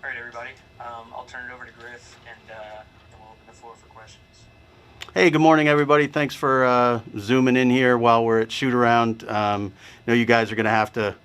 All right, everybody. I'll turn it over to Griff, and we'll open the floor for questions. Hey, good morning, everybody. Thanks for zooming in here while we're at shoot around. I know you guys are going to have to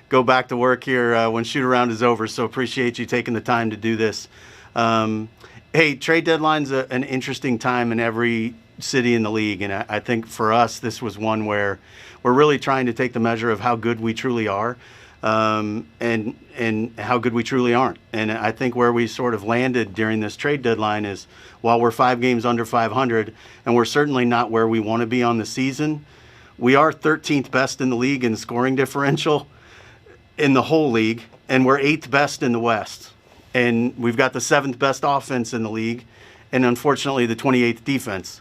go back to work here when shoot around is over, so appreciate you taking the time to do this. Hey, trade deadline's an interesting time in every city in the league, and I think for us, this was one where we're really trying to take the measure of how good we truly are. And how good we truly aren't. And I think where we sort of landed during this trade deadline is while we're 5 games under 500 and we're certainly not where we want to be on the season, we are 13th best in the league in scoring differential in the whole league, and we're 8th best in the West. And we've got the 7th best offense in the league, and unfortunately the 28th defense.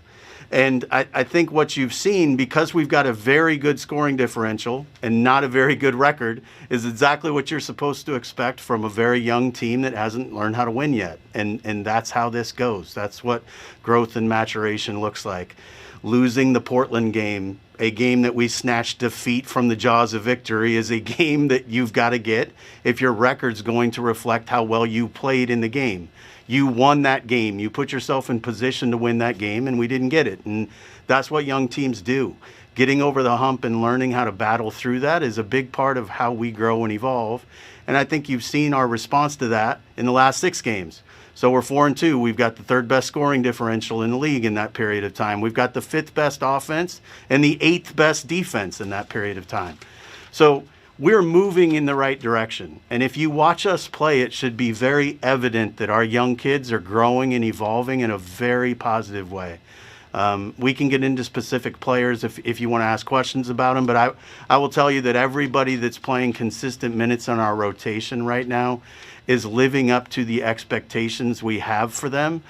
And I think what you've seen, because we've got a very good scoring differential and not a very good record, is exactly what you're supposed to expect from a very young team that hasn't learned how to win yet. And that's how this goes. That's what growth and maturation looks like. Losing the Portland game, a game that we snatched defeat from the jaws of victory, is a game that you've got to get if your record's going to reflect how well you played in the game. You won that game. You put yourself in position to win that game, and we didn't get it. And that's what young teams do. Getting over the hump and learning how to battle through that is a big part of how we grow and evolve. And I think you've seen our response to that in the last 6 games. So we're 4-2. We've got the 3rd best scoring differential in the league in that period of time. We've got the 5th best offense and the 8th best defense in that period of time. So we're moving in the right direction. And if you watch us play, it should be very evident that our young kids are growing and evolving in a very positive way. We can get into specific players if you want to ask questions about them, but I will tell you that everybody that's playing consistent minutes on our rotation right now is living up to the expectations we have for them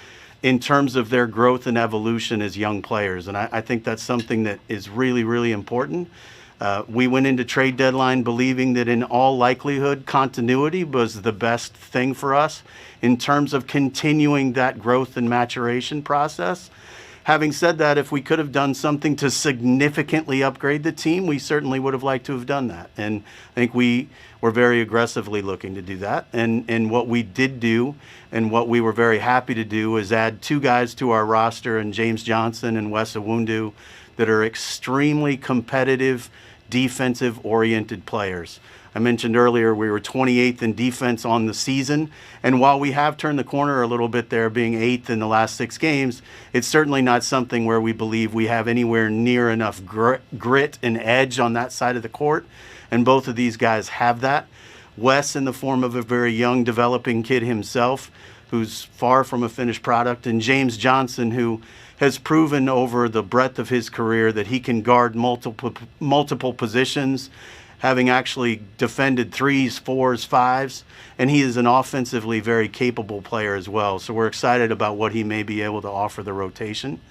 in terms of their growth and evolution as young players. And I think that's something that is really, really important. We went into trade deadline believing that in all likelihood, continuity was the best thing for us in terms of continuing that growth and maturation process. Having said that, if we could have done something to significantly upgrade the team, we certainly would have liked to have done that. And I think we were very aggressively looking to do that. And what we did do, and what we were very happy to do, is add 2 guys to our roster, and James Johnson and Wes Iwundu, that are extremely competitive, defensive-oriented players. I mentioned earlier we were 28th in defense on the season, and while we have turned the corner a little bit there, being 8th in the last 6 games, it's certainly not something where we believe we have anywhere near enough grit and edge on that side of the court, and both of these guys have that. Wes, in the form of a very young, developing kid himself, who's far from a finished product, and James Johnson, who has proven over the breadth of his career that he can guard multiple positions, having actually defended 3s, 4s, 5s, and he is an offensively very capable player as well. So we're excited about what he may be able to offer the rotation.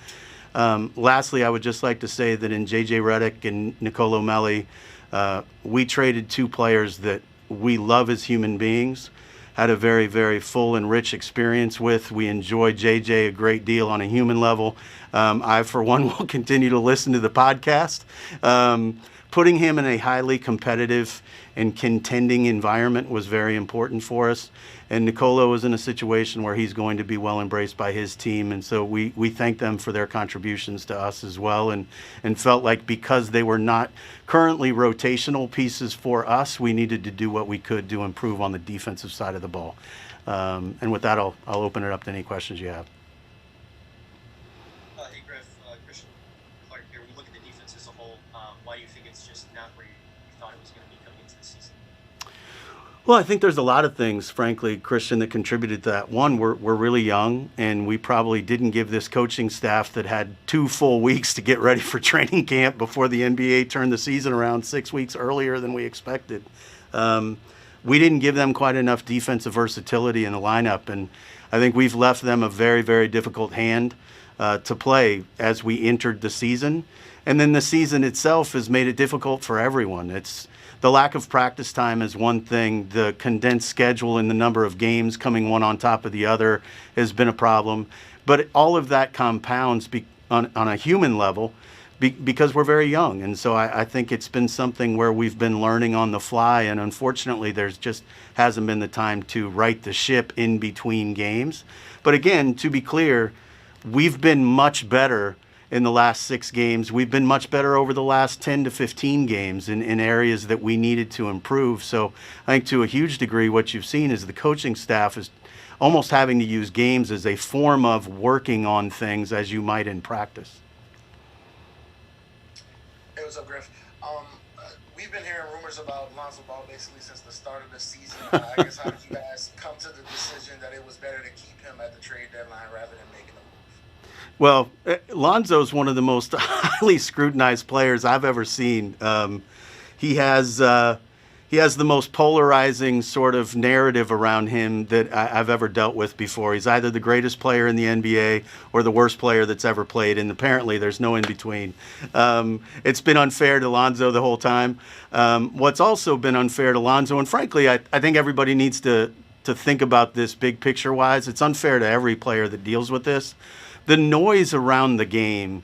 Lastly, I would just like to say that in J.J. Redick and Nicolo Melli, we traded 2 players that we love as human beings, had a very, very full and rich experience with. We enjoy JJ a great deal on a human level. I, for one, will continue to listen to the podcast. Putting him in a highly competitive and contending environment was very important for us. And Nicolo is in a situation where he's going to be well embraced by his team. And so we thank them for their contributions to us as well, and felt like because they were not currently rotational pieces for us, we needed to do what we could to improve on the defensive side of the ball. And with that, I'll open it up to any questions you have. Hey, Griff, Christian Clark here. When you look at the defense as a whole, why do you think it's just not where you thought it was going to be coming into the season? Well, I think there's a lot of things, frankly, Christian, that contributed to that. One, we're really young, and we probably didn't give this coaching staff that had 2 full weeks to get ready for training camp before the NBA turned the season around 6 weeks earlier than we expected. We didn't give them quite enough defensive versatility in the lineup, and I think we've left them a very, very difficult hand to play as we entered the season. And then the season itself has made it difficult for everyone. It's the lack of practice time is one thing. The condensed schedule and the number of games coming one on top of the other has been a problem. But all of that compounds on a human level because we're very young. And so I think it's been something where we've been learning on the fly, and unfortunately there's just hasn't been the time to right the ship in between games. But again, to be clear, we've been much better in the last 6 games. We've been much better over the last 10 to 15 games in areas that we needed to improve. So I think to a huge degree what you've seen is the coaching staff is almost having to use games as a form of working on things as you might in practice. Hey, what's up, Griff? We've been hearing rumors about Lonzo Ball basically since the start of the season. I guess how did you guys come to the decision that it was better to keep him at the trade deadline rather than making a move? Well, Lonzo's one of the most highly scrutinized players I've ever seen. He has the most polarizing sort of narrative around him that I've ever dealt with before. He's either the greatest player in the NBA or the worst player that's ever played, and apparently there's no in between. It's been unfair to Lonzo the whole time. What's also been unfair to Lonzo, and frankly, I think everybody needs to think about this big picture-wise. It's unfair to every player that deals with this. The noise around the game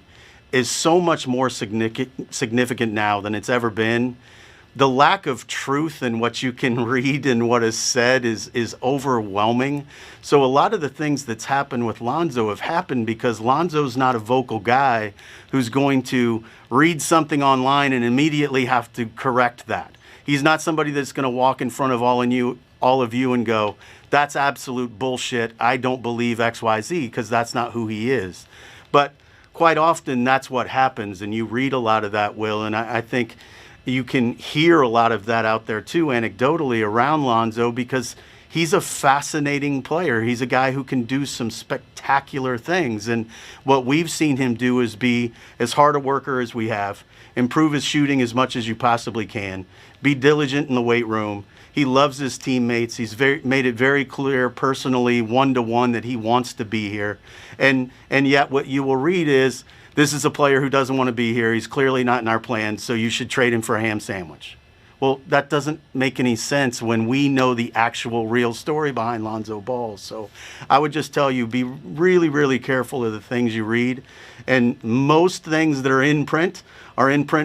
is so much more significant now than it's ever been. The lack of truth in what you can read and what is said is overwhelming. So a lot of the things that's happened with Lonzo have happened because Lonzo's not a vocal guy who's going to read something online and immediately have to correct that. He's not somebody that's going to walk in front of all of you and go, that's absolute bullshit. I don't believe XYZ, because that's not who he is. But quite often that's what happens, and you read a lot of that, Will, and I think you can hear a lot of that out there too, anecdotally, around Lonzo, because he's a fascinating player. He's a guy who can do some spectacular things. And what we've seen him do is be as hard a worker as we have, improve his shooting as much as you possibly can, be diligent in the weight room. He loves his teammates. He's made it very clear personally, one-to-one, that he wants to be here. And yet what you will read is, this is a player who doesn't want to be here. He's clearly not in our plans, so you should trade him for a ham sandwich. Well, that doesn't make any sense when we know the actual real story behind Lonzo Ball. So I would just tell you, be really, really careful of the things you read. And most things that are in print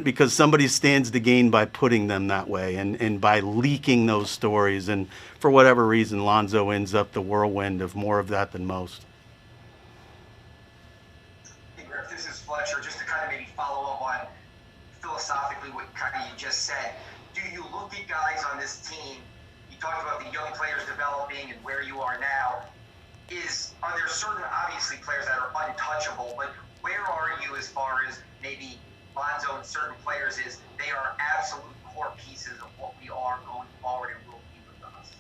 because somebody stands to gain by putting them that way and by leaking those stories. And for whatever reason, Lonzo ends up the whirlwind of more of that than most. This is Fletcher. Just to kind of maybe follow up on philosophically what kind of you just said. Do you look at guys on this team? You talked about the young players developing and where you are now. Are there certain, obviously, players that are untouchable, but where are you as far as maybe Lonzo and certain players is they are absolute core pieces of what we are going forward and will be with us?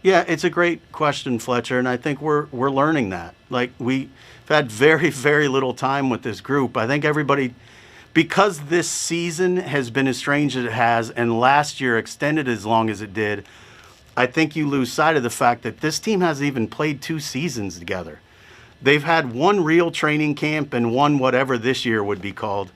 Yeah, it's a great question, Fletcher, and I think we're learning that. Like, we've had very, very little time with this group. I think everybody, because this season has been as strange as it has, and last year extended as long as it did, I think you lose sight of the fact that this team hasn't even played 2 seasons together. They've had one real training camp and one whatever this year would be called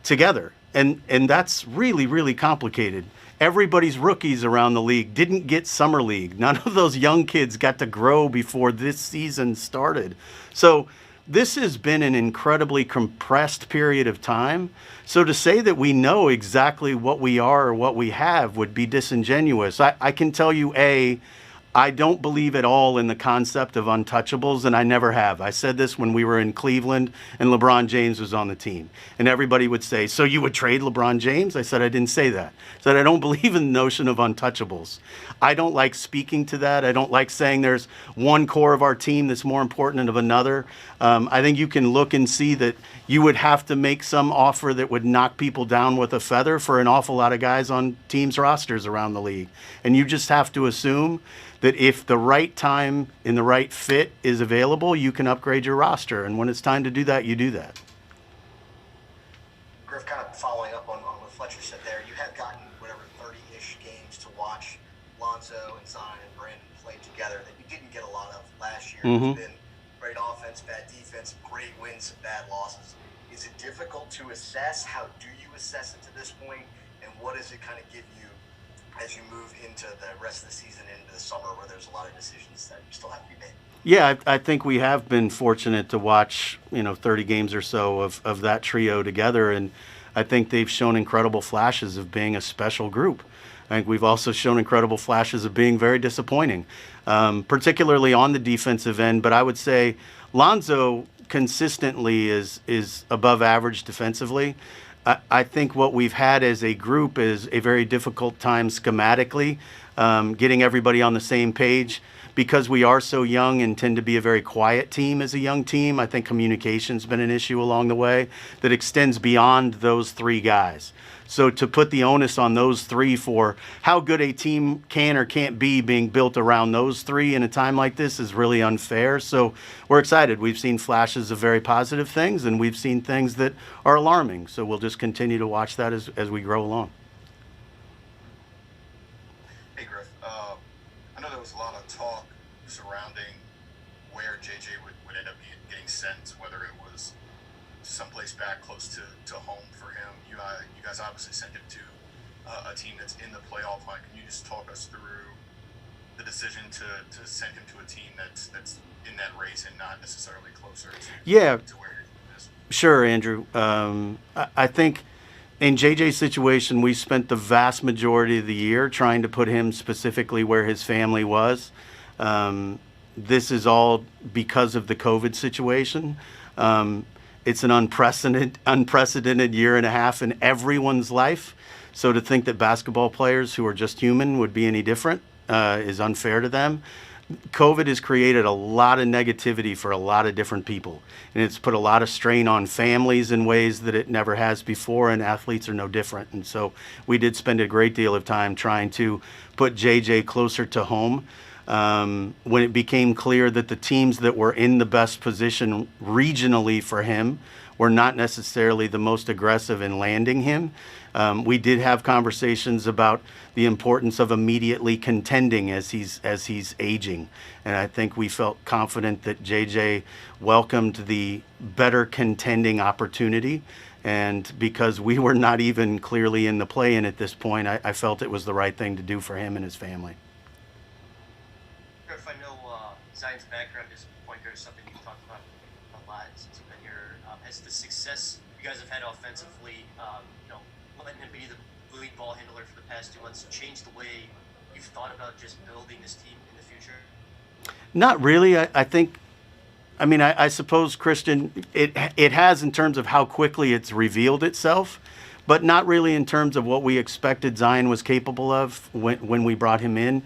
together. And that's really, really complicated. Everybody's rookies around the league didn't get summer league. None of those young kids got to grow before this season started. So this has been an incredibly compressed period of time. So to say that we know exactly what we are or what we have would be disingenuous. I can tell you, I don't believe at all in the concept of untouchables, and I never have. I said this when we were in Cleveland and LeBron James was on the team. And everybody would say, so you would trade LeBron James? I said, I didn't say that. I said, I don't believe in the notion of untouchables. I don't like speaking to that. I don't like saying there's one core of our team that's more important than another. I think you can look and see that you would have to make some offer that would knock people down with a feather for an awful lot of guys on teams' rosters around the league. And you just have to assume that if the right time and the right fit is available, you can upgrade your roster. And when it's time to do that, you do that. Griff, kind of following up on what Fletcher said there, you had gotten whatever 30-ish games to watch Lonzo and Zion and Brandon play together that you didn't get a lot of last year. Mm-hmm. It's been great offense, bad defense, great wins, and bad losses. Is it difficult to assess? How do you assess it to this point? And what does it kind of give you as you move into the rest of the season, into the summer, where there's a lot of decisions that still have to be made? Yeah, I think we have been fortunate to watch, 30 games or so of that trio together, and I think they've shown incredible flashes of being a special group. I think we've also shown incredible flashes of being very disappointing, particularly on the defensive end. But I would say Lonzo consistently is above average defensively. I think what we've had as a group is a very difficult time schematically, getting everybody on the same page. Because we are so young and tend to be a very quiet team as a young team, I think communication's been an issue along the way that extends beyond those three guys. So to put the onus on those three for how good a team can or can't be being built around those three in a time like this is really unfair. So we're excited. We've seen flashes of very positive things, and we've seen things that are alarming. So we'll just continue to watch that as we grow along. Hey, Griff. I know there was a lot of talk surrounding where JJ would end up getting sent, whether it was someplace back close to home for him. You guys obviously sent him to a team that's in the playoff hunt. Can you just talk us through the decision to send him to a team that's in that race and not necessarily closer to where he is? Sure, Andrew. I think in JJ's situation, we spent the vast majority of the year trying to put him specifically where his family was. This is all because of the COVID situation. It's an unprecedented year and a half in everyone's life. So to think that basketball players who are just human would be any different is unfair to them. COVID has created a lot of negativity for a lot of different people, and it's put a lot of strain on families in ways that it never has before, and athletes are no different. And so we did spend a great deal of time trying to put JJ closer to home. When it became clear that the teams that were in the best position regionally for him were not necessarily the most aggressive in landing him, we did have conversations about the importance of immediately contending as he's aging. And I think we felt confident that JJ welcomed the better contending opportunity. And because we were not even clearly in the play-in at this point, I felt it was the right thing to do for him and his family. Griff, I know Zion's background as a point guard is something you've talked about a lot since you've been here. Has the success you guys have had offensively, letting him be the lead ball handler for the past 2 months, changed the way you've thought about just building this team in the future? Not really. I suppose, Christian, it has in terms of how quickly it's revealed itself, but not really in terms of what we expected Zion was capable of when we brought him in.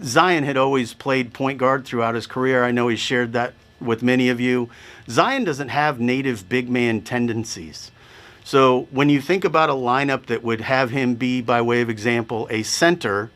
Zion had always played point guard throughout his career. I know he shared that with many of you. Zion doesn't have native big man tendencies. So when you think about a lineup that would have him be, by way of example, a center,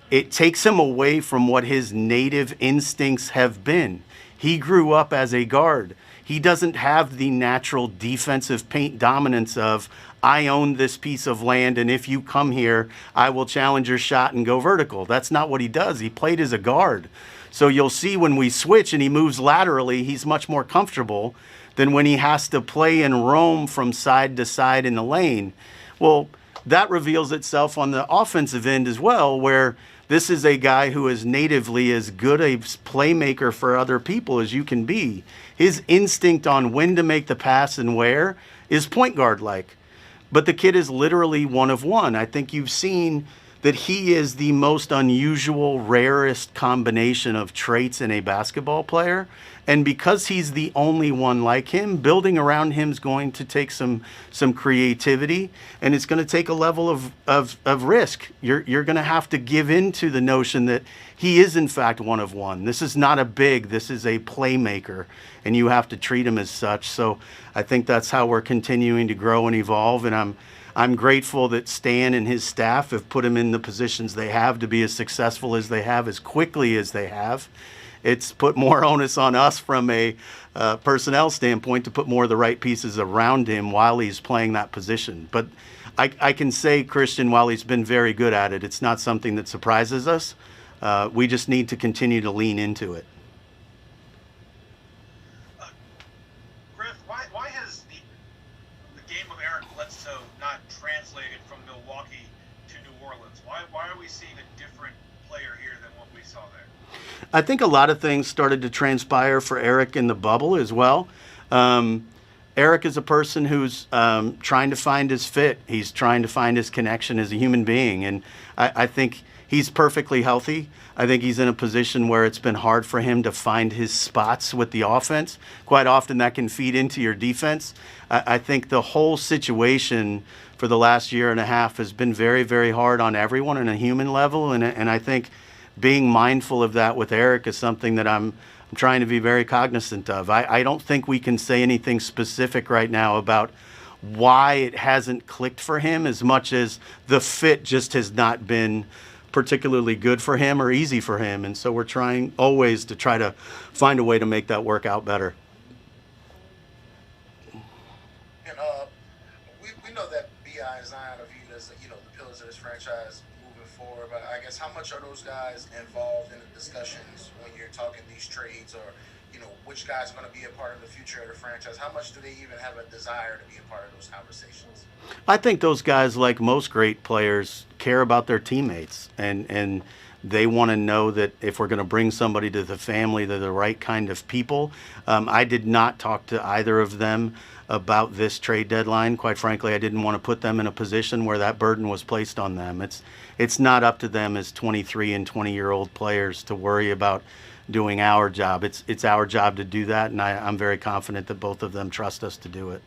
it takes him away from what his native instincts have been. He grew up as a guard. He doesn't have the natural defensive paint dominance of, I own this piece of land, and if you come here, I will challenge your shot and go vertical. That's not what he does. He played as a guard. So you'll see when we switch and he moves laterally, he's much more comfortable than when he has to play and roam from side to side in the lane. Well, that reveals itself on the offensive end as well, where this is a guy who is natively as good a playmaker for other people as you can be. His instinct on when to make the pass and where is point guard-like. But the kid is literally one of one. I think you've seen that he is the most unusual, rarest combination of traits in a basketball player. And because he's the only one like him, building around him is going to take some creativity, and it's going to take a level of risk. You're going to have to give in to the notion that he is in fact one of one. This is not a big, this is a playmaker, and you have to treat him as such. So I think that's how we're continuing to grow and evolve, and I'm grateful that Stan and his staff have put him in the positions they have to be as successful as they have, as quickly as they have. It's put more onus on us from a personnel standpoint to put more of the right pieces around him while he's playing that position. But I can say, Christian, while he's been very good at it, it's not something that surprises us. We just need to continue to lean into it. Griff, why has the game of Eric Bledsoe not translated from Milwaukee to New Orleans? Why are we seeing a different player here than what we saw there? I think a lot of things started to transpire for Eric in the bubble as well. Eric is a person who's trying to find his fit. He's trying to find his connection as a human being. And I think he's perfectly healthy. I think he's in a position where it's been hard for him to find his spots with the offense. Quite often that can feed into your defense. I think the whole situation for the last year and a half has been very, very hard on everyone on a human level. And I think being mindful of that with Eric is something that I'm trying to be very cognizant of. I don't think we can say anything specific right now about why it hasn't clicked for him as much as the fit just has not been particularly good for him or easy for him. And so we're trying always to try to find a way to make that work out better. And we know that B.I. and Zion are viewed as, the pillars of this franchise moving forward, but I guess how much are those guys involved in the discussions when you're talking these trades, or which guys are going to be a part of the future of the franchise? How much do they even have a desire to be a part of those conversations? I think those guys, like most great players, care about their teammates, and they want to know that if we're going to bring somebody to the family, they're the right kind of people. I did not talk to either of them about this trade deadline. Quite frankly, I didn't want to put them in a position where that burden was placed on them. It's not up to them as 23 and 20-year-old players to worry about doing our job. It's our job to do that, and I'm very confident that both of them trust us to do it.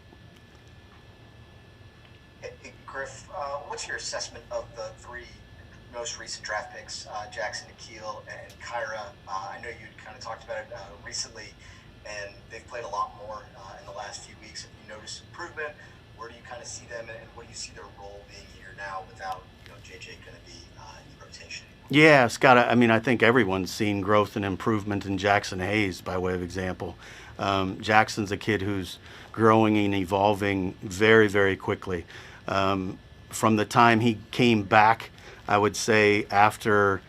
Hey, Griff, what's your assessment of the three most recent draft picks, Jackson, Nikhil, and Kyra? I know you kind of talked about it recently, and they've played a lot more in the last few weeks. Have you noticed improvement? Where do you kind of see them, and what do you see their role being here now without JJ going to be in rotation? Yeah, Scott, I think everyone's seen growth and improvement in Jackson Hayes, by way of example. Jackson's a kid who's growing and evolving very, very quickly. From the time he came back, I would say after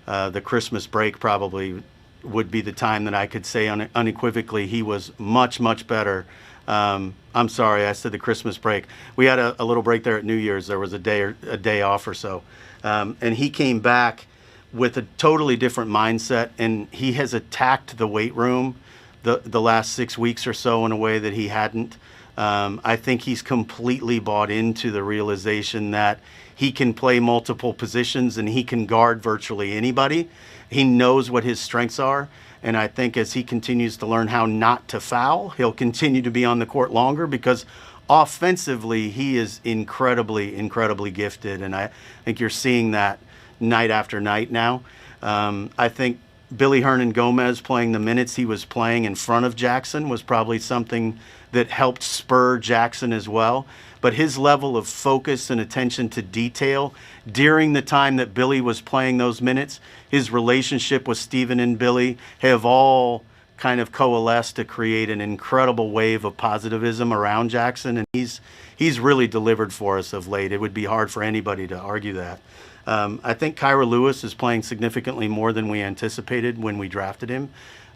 the Christmas break probably would be the time that I could say unequivocally he was much, much better. I'm sorry, I said the Christmas break. We had a little break there at New Year's. There was a day off or so. And he came back with a totally different mindset, and he has attacked the weight room the last 6 weeks or so in a way that he hadn't. I think he's completely bought into the realization that he can play multiple positions and he can guard virtually anybody. He knows what his strengths are, and I think as he continues to learn how not to foul, he'll continue to be on the court longer, because offensively he is incredibly, incredibly gifted, and I think you're seeing that night after night now. I think Billy Hernan-Gomez playing the minutes he was playing in front of Jackson was probably something that helped spur Jackson as well. But his level of focus and attention to detail during the time that Billy was playing those minutes, his relationship with Steven and Billy have all kind of coalesced to create an incredible wave of positivism around Jackson. And he's really delivered for us of late. It would be hard for anybody to argue that. I think Kyra Lewis is playing significantly more than we anticipated when we drafted him.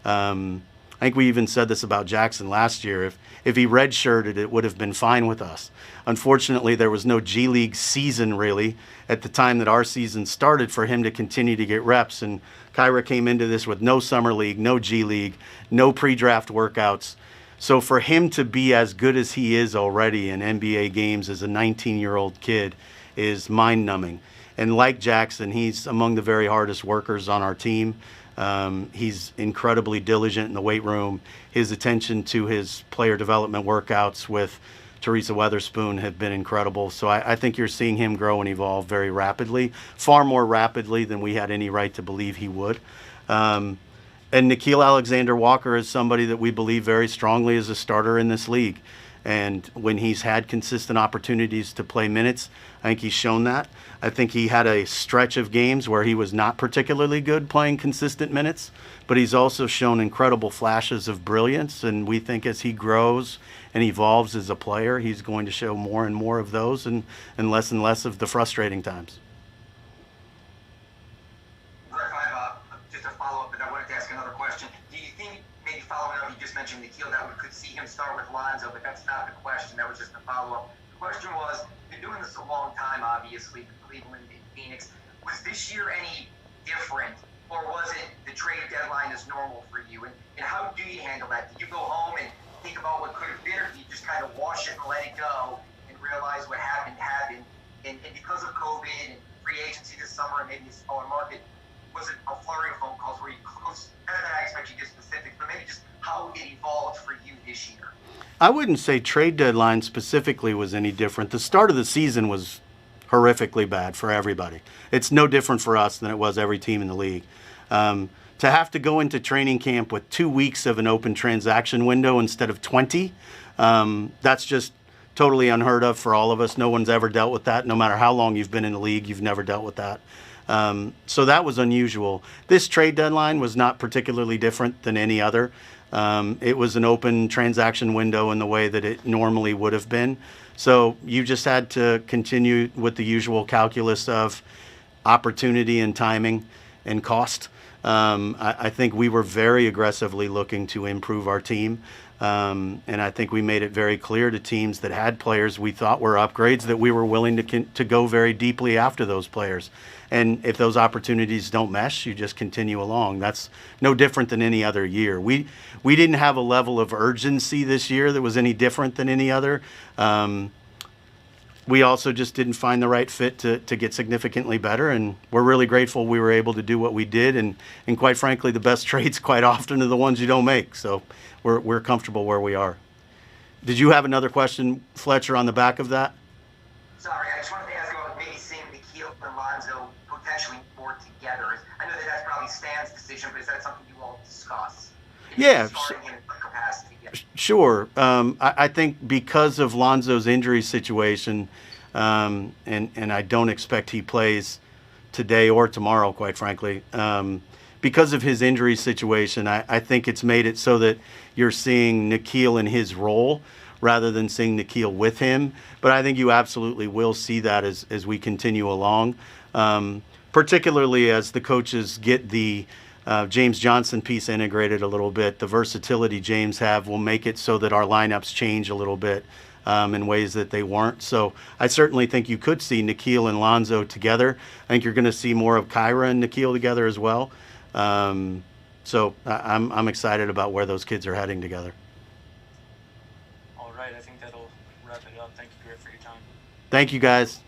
I think we even said this about Jackson last year. If he redshirted, it would have been fine with us. Unfortunately, there was no G League season really at the time that our season started for him to continue to get reps. And Kyra came into this with no summer league, no G League, no pre-draft workouts. So for him to be as good as he is already in NBA games as a 19-year-old kid is mind-numbing. And like Jackson, he's among the very hardest workers on our team. He's incredibly diligent in the weight room. His attention to his player development workouts with Teresa Weatherspoon have been incredible. So I think you're seeing him grow and evolve very rapidly, far more rapidly than we had any right to believe he would. And Nickeil Alexander-Walker is somebody that we believe very strongly is a starter in this league. And when he's had consistent opportunities to play minutes, I think he's shown that. I think he had a stretch of games where he was not particularly good playing consistent minutes, but he's also shown incredible flashes of brilliance. And we think as he grows and evolves as a player, he's going to show more and more of those and less of the frustrating times. Griff, I have just a follow-up, but I wanted to ask another question. Do you think, maybe following up, you just mentioned Nikhil, that we could see him start with Lonzo, but that's not the question. That was just a follow-up. The question was, you've been doing this a long time, obviously, Cleveland and Phoenix. Was this year any different, or was it the trade deadline deadline is normal for you? And how do you handle that? Do you go home and think about what could have been, or do you just kind of wash it and let it go and realize what happened? And because of COVID and free agency this summer and maybe a smaller market, was it a flurry of phone calls where you close? And then I expect you to get specifics, but maybe just how it evolved for you this year. I wouldn't say trade deadline specifically was any different. The start of the season was horrifically bad for everybody. It's no different for us than it was every team in the league. To have to go into training camp with 2 weeks of an open transaction window instead of 20, that's just totally unheard of for all of us. No one's ever dealt with that. No matter how long you've been in the league, you've never dealt with that. So that was unusual. This trade deadline was not particularly different than any other. It was an open transaction window in the way that it normally would have been. So you just had to continue with the usual calculus of opportunity and timing and cost. I think we were very aggressively looking to improve our team. And I think we made it very clear to teams that had players we thought were upgrades that we were willing to go very deeply after those players. And if those opportunities don't mesh, you just continue along. That's no different than any other year. We didn't have a level of urgency this year that was any different than any other. We also just didn't find the right fit to get significantly better, and we're really grateful we were able to do what we did. And quite frankly, the best trades quite often are the ones you don't make. So we're comfortable where we are. Did you have another question, Fletcher, on the back of that? Sorry, I just wanted to ask about maybe seeing Nikhil and Lonzo potentially more together. I know that's probably Stan's decision, but is that something you all discuss? Yeah. Capacity? Yeah. Sure. I think because of Lonzo's injury situation, and I don't expect he plays today or tomorrow, quite frankly, because of his injury situation, I think it's made it so that you're seeing Nikhil in his role rather than seeing Nikhil with him. But I think you absolutely will see that as we continue along, particularly as the coaches get the James Johnson piece integrated a little bit. The versatility James have will make it so that our lineups change a little bit in ways that they weren't. So I certainly think you could see Nikhil and Lonzo together. I think you're going to see more of Kyra and Nikhil together as well. So I'm excited about where those kids are heading together. All right, I think that'll wrap it up. Thank you, Griff, for your time. Thank you, guys.